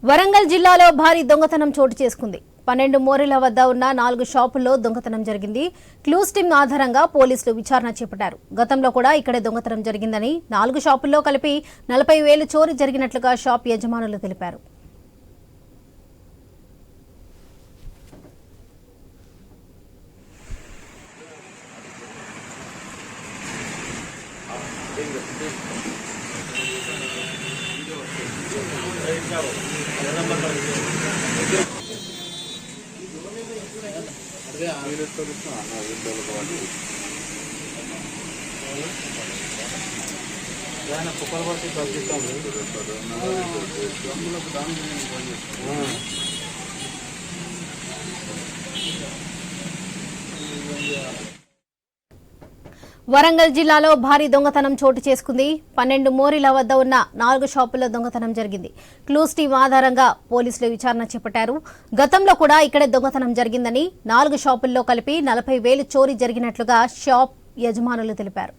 వరంగల్ జిల్లాలో భారీ దొంగతనం చోటు చేసుకుంది. 12 మోరీల వద్ద ఉన్న 4 షాపుల్లో దొంగతనం జరిగింది. క్లూస్ టీమ్ ఆధారంగా పోలీసులు విచారణ చేపట్టారు. గతంలో కూడా ఇక్కడే దొంగతనం జరిగిందని, 4 షాపుల్లో కలిపి 40,000 చోరీ జరిగినట్లుగా షాప్ యజమానులు తెలిపారు. వరంగల్ జిల్లాలో భారీ దొంగతనం చోటు చేసుకుంది. 12 మోరీల వద్ద ఉన్న 4 షాపుల్లో దొంగతనం జరిగింది. క్లూస్ టీమ్ ఆధారంగా పోలీసులు విచారణ చేపట్టారు. గతంలో కూడా ఇక్కడే దొంగతనం జరిగిందని, 4 షాపుల్లో కలిపి 40,000 చోరీ జరిగినట్లుగా షాప్ యజమానులు తెలిపారు.